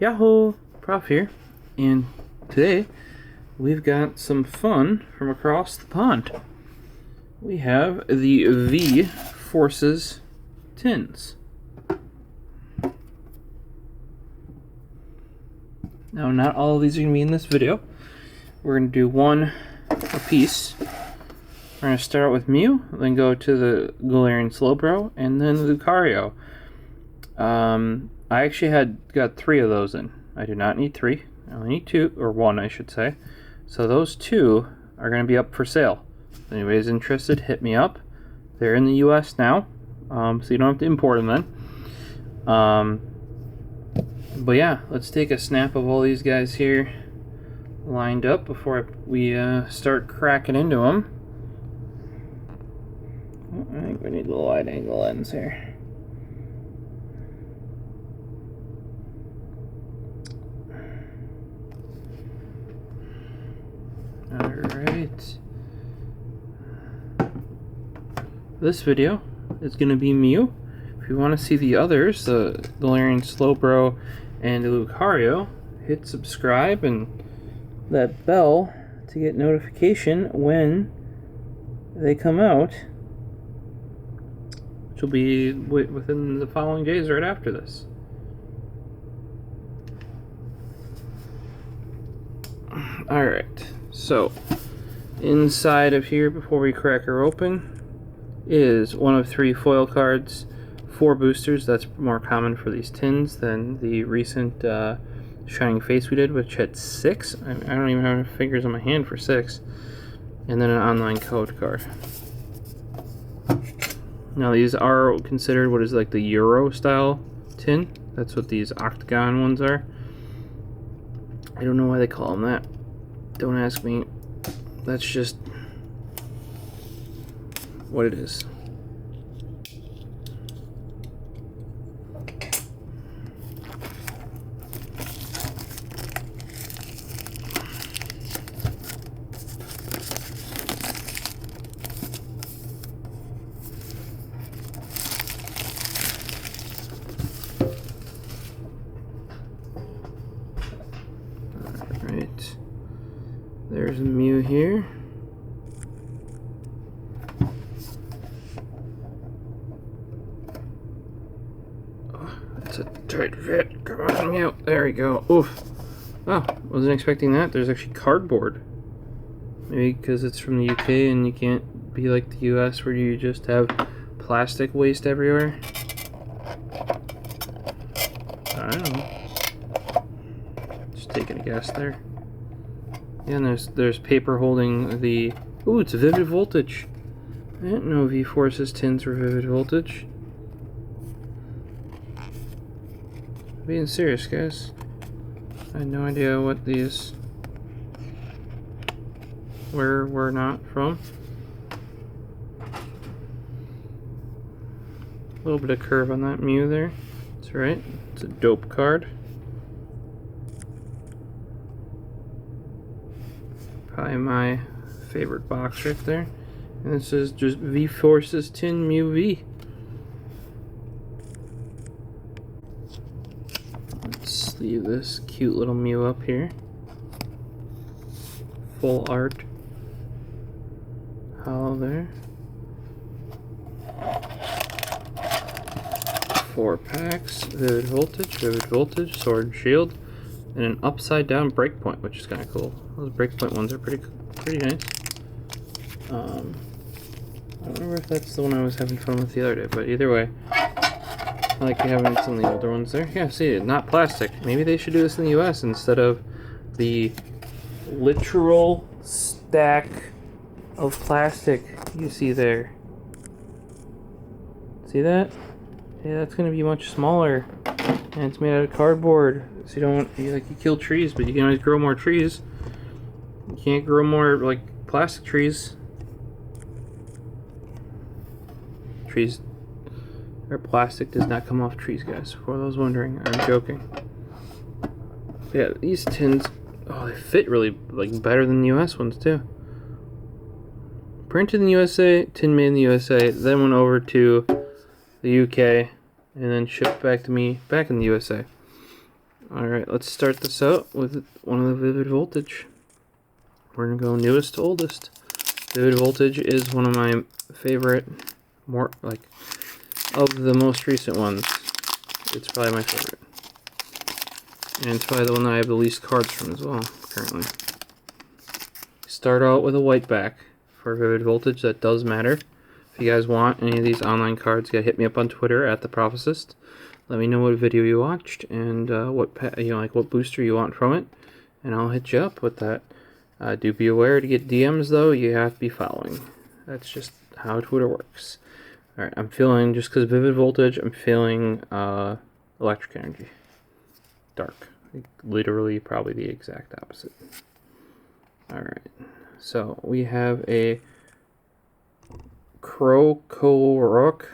Yahoo! Prof here, and today we've got some fun from across the pond. We have the V Forces tins. Now, not all of these are going to be in this video. We're going to do one a piece. We're going to start out with Mew, then go to the Galarian Slowbro, and then Lucario. I actually got 3 of those in. I do not need 3. I only need 2, or 1 I should say. So those 2 are going to be up for sale. If anybody's interested, hit me up. They're in the US now, so you don't have to import them then. But yeah, let's take a snap of all these guys here lined up before we start cracking into them. I think we need a wide angle lens here. Alright. This video is going to be Mew. If you want to see the others, the Galarian Slowbro and Lucario, hit subscribe and that bell to get notification when they come out, which will be within the following days right after this. Alright, so inside of here before we crack her open is one of 3 foil cards, 4 boosters. That's more common for these tins than the recent Shining Face we did, which had 6. I don't even have enough fingers on my hand for 6. And then an online code card. Now these are considered what is like the Euro style tin. That's what these octagon ones are. I don't know why they call them that. Don't ask me. That's just what it is. Alright. There's a Mew here. Oh, that's a tight fit. Come on, Mew. There we go. Oof. Oh, wasn't expecting that. There's actually cardboard. Maybe because it's from the UK and you can't be like the US where you just have plastic waste everywhere. I don't know. Just taking a guess there. Yeah, and there's paper holding the... Ooh, it's a Vivid Voltage. I didn't know V-Force's tins were Vivid Voltage. Being serious, guys. I had no idea what these were not from. A little bit of curve on that Mew there. That's right. It's a dope card. Probably my favorite box right there. And this is just V-Force's tin Mew V. Let's leave this cute little Mew up here. Full art. Hollow there. 4 packs. Vivid Voltage, Sword and Shield. And an upside down Breakpoint, which is kind of cool. Those Breakpoint ones are pretty nice. I don't remember if that's the one I was having fun with the other day, but either way, I like having some of the older ones there. Yeah, see, not plastic. Maybe they should do this in the US instead of the literal stack of plastic you see there. See that? Yeah, that's going to be much smaller. And it's made out of cardboard, so you don't you kill trees, but you can always grow more trees. You can't grow more like plastic trees. Trees or plastic does not come off trees, guys. For those wondering, I'm joking. Yeah, these tins, oh, they fit really like better than the US ones too. Printed in the USA, tin made in the USA, then went over to the UK, and then shipped back to me back in the USA. Alright, let's start this out with one of the Vivid Voltage. We're going to go newest to oldest. Vivid Voltage is one of my favorite, of the most recent ones. It's probably my favorite. And it's probably the one that I have the least cards from as well, currently. Start out with a white back for Vivid Voltage. That does matter. If you guys want any of these online cards, you gotta hit me up on Twitter at @theprophecist. Let me know what video you watched and what booster you want from it, and I'll hit you up with that. Do be aware to get DMs though. You have to be following. That's just how Twitter works. All right, I'm feeling, just because Vivid Voltage, I'm feeling Electric Energy, dark, literally probably the exact opposite. All right, so we have a Krokorok,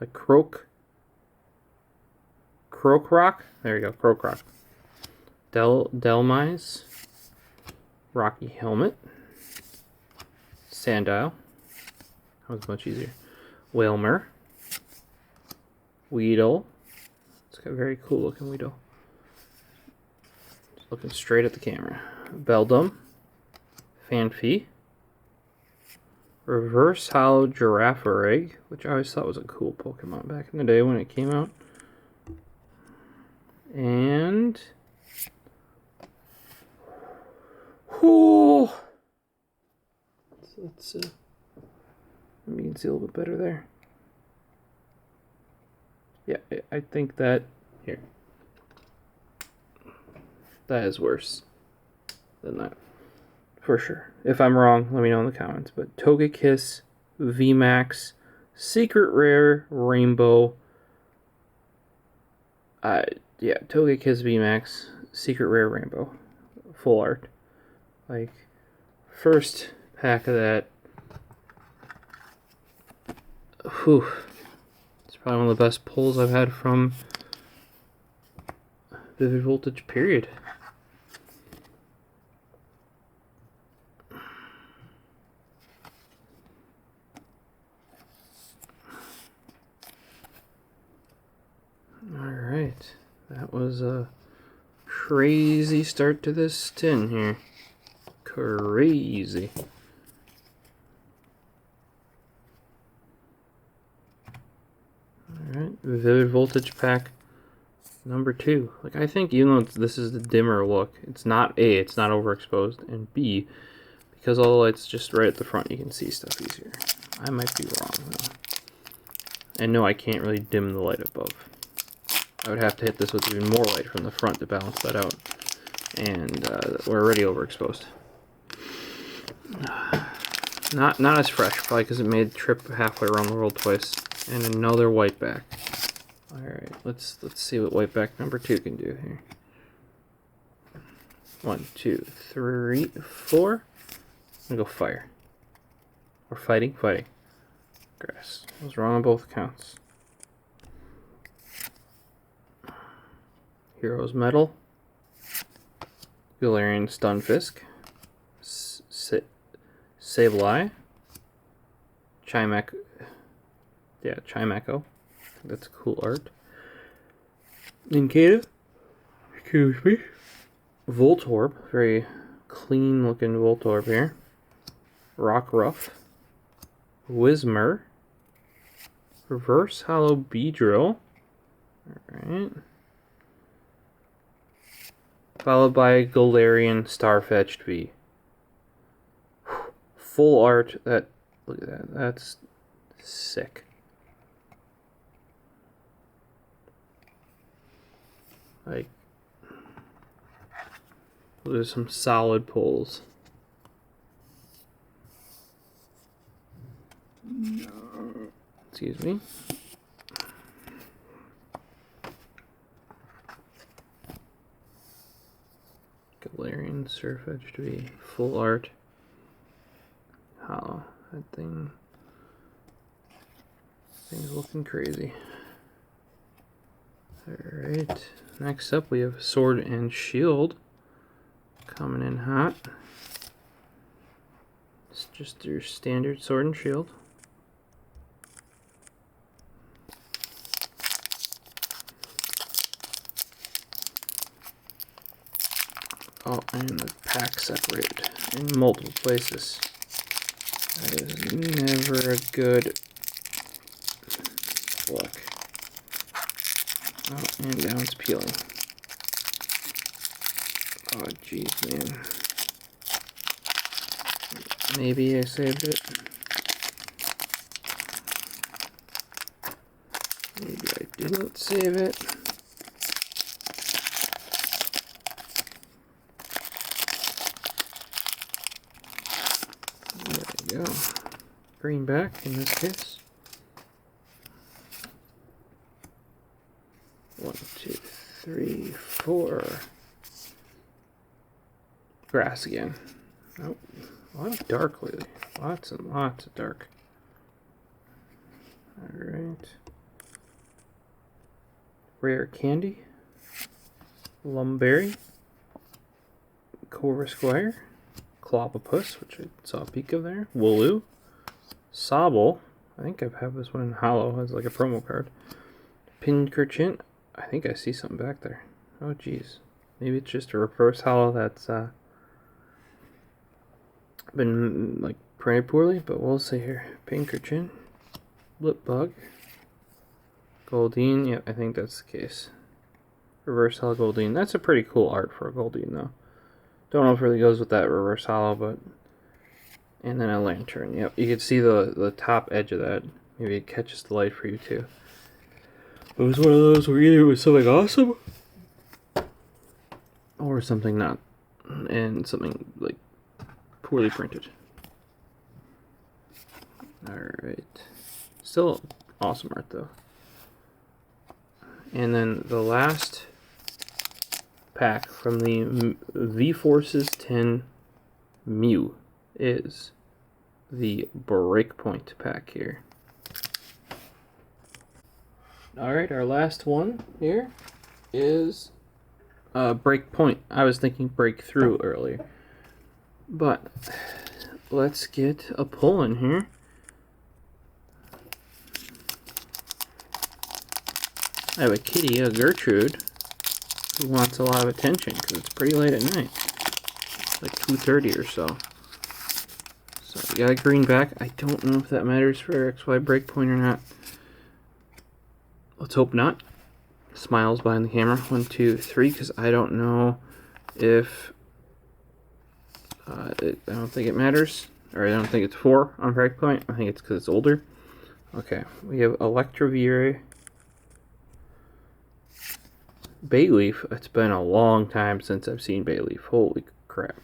like Krokorok. There you go, Krokorok. Delmise, Rocky Helmet, Sandile. That was much easier. Whalmer, Weedle. It's got a very cool looking Weedle. Just looking straight at the camera. Beldum, Fanfy, Reverse Hollow Girafarig, which I always thought was a cool Pokemon back in the day when it came out. And so let's maybe you can see a little bit better there. Yeah, I think that here. That is worse than that, for sure. If I'm wrong, let me know in the comments. But Togekiss, VMAX, Secret Rare, Rainbow. Yeah, Togekiss, VMAX, Secret Rare, Rainbow, full art. Like, first pack of that. Whew. It's probably one of the best pulls I've had from Vivid Voltage, period. Alright, that was a crazy start to this tin here. Crazy. Alright, Vivid Voltage pack number 2. Like, I think even though this is the dimmer look, it's not A, it's not overexposed, and B, because all the light's just right at the front, you can see stuff easier. I might be wrong though. And no, I can't really dim the light above. I would have to hit this with even more light from the front to balance that out. And we're already overexposed. Not as fresh, probably because it made the trip halfway around the world twice. And another white back. Alright, let's see what white back number 2 can do here. 1, 2, 3, 4. I'm gonna go fire. Or fighting. Grass. I was wrong on both accounts. Hero's Metal, Galarian Stunfisk, Sableye, Chimecho. That's cool art. Nincada, excuse me. Voltorb, very clean looking Voltorb here. Rockruff, Whismur, Reverse Hollow Beedrill. Alright. Followed by Galarian Starfetch'd V. Full art. Look at that. That's sick. Like, those are some solid pulls. Excuse me. Galarian Starfetch'd V, full art. How that thing's looking crazy. Alright, next up we have Sword and Shield coming in hot. It's just your standard Sword and Shield. Oh, and the pack separated in multiple places. That is never a good look. Oh, and now it's peeling. Oh, jeez, man. Maybe I saved it. Maybe I didn't save it. There we go. Greenback in this case. 1, 2, 3, 4. Grass again. Oh, a lot of dark lately. Lots and lots of dark. Alright. Rare Candy. Lumberry. Cobra Squire. Clobopus, which I saw a peek of there. Wooloo. Sobble. I think I've had this one in hollow as like a promo card. Pinkerchin. I think I see something back there. Oh jeez. Maybe it's just a reverse hollow that's been like printed poorly, but we'll see here. Pinkerchin. Blipbug. Goldeen. Yeah, I think that's the case. Reverse hollow Goldeen. That's a pretty cool art for a Goldeen though. Don't know if it really goes with that reverse hollow, but... And then a lantern. Yep, you can see the top edge of that. Maybe it catches the light for you too. It was one of those where either it was something awesome or something not, and something like poorly printed. Alright. Still awesome art though. And then the last pack from the V-Forces 10 Mew is the Breakpoint pack here. Alright, our last one here is Breakpoint. I was thinking Breakthrough earlier. But let's get a pull in here. I have a kitty, a Gertrude, who wants a lot of attention because it's pretty late at night. It's like 2:30 or so. So we got a greenback. I don't know if that matters for XY Breakpoint or not. Let's hope not. Smiles behind the camera. 1, 2, 3, because I don't know if... I don't think it matters. Or I don't think it's 4 on Breakpoint. I think it's because it's older. Okay, we have Electrovire. Bayleaf. It's been a long time since I've seen Bayleaf. Holy crap.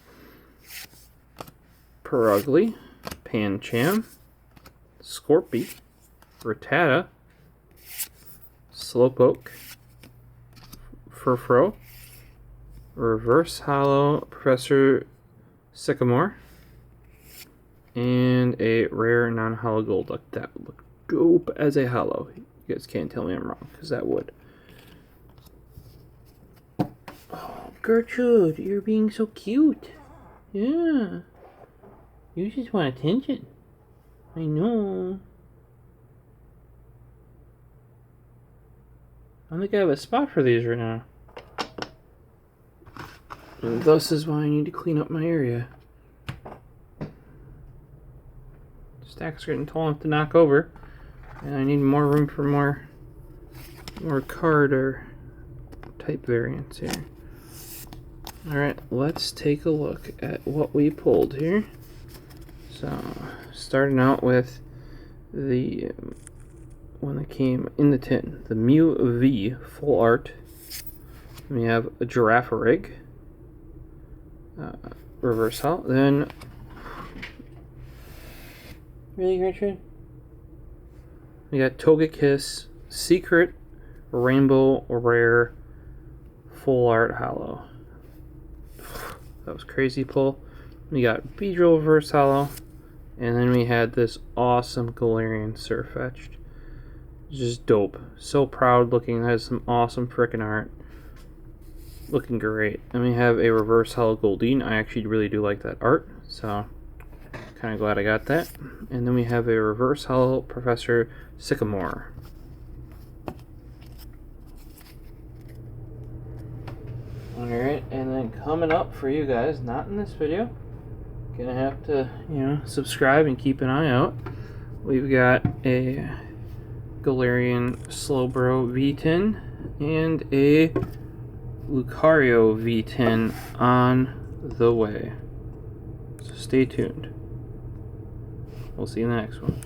Perugly. Pancham. Scorpy. Rattata. Slowpoke. Furfro. Reverse Hollow Professor Sycamore. And a rare non-hollow Golduck. That would look dope as a hollow. You guys can't tell me I'm wrong, because that would. Oh, Gertrude, you're being so cute. Yeah. You just want attention. I know. I don't think I have a spot for these right now. And thus is why I need to clean up my area. Stack's getting tall enough to knock over. And I need more room for more card or type variants here. Alright, let's take a look at what we pulled here. So, starting out with the one that came in the tin, the Mew V full art. We have a Girafarig, reverse hollow. Then, really, Richard? We got Togekiss Secret Rainbow Rare full art hollow. That was crazy pull. We got Beedrill reverse hollow, and then we had this awesome Galarian Surfetched. Just dope. So proud looking. Has some awesome freaking art. Looking great. And we have a reverse hollow Goldeen. I actually really do like that art, so kind of glad I got that. And then we have a reverse hollow Professor Sycamore. Alright, and then coming up for you guys, not in this video, gonna have to, subscribe and keep an eye out. We've got a Galarian Slowbro V10 and a Lucario V10 on the way. So stay tuned. We'll see you in the next one.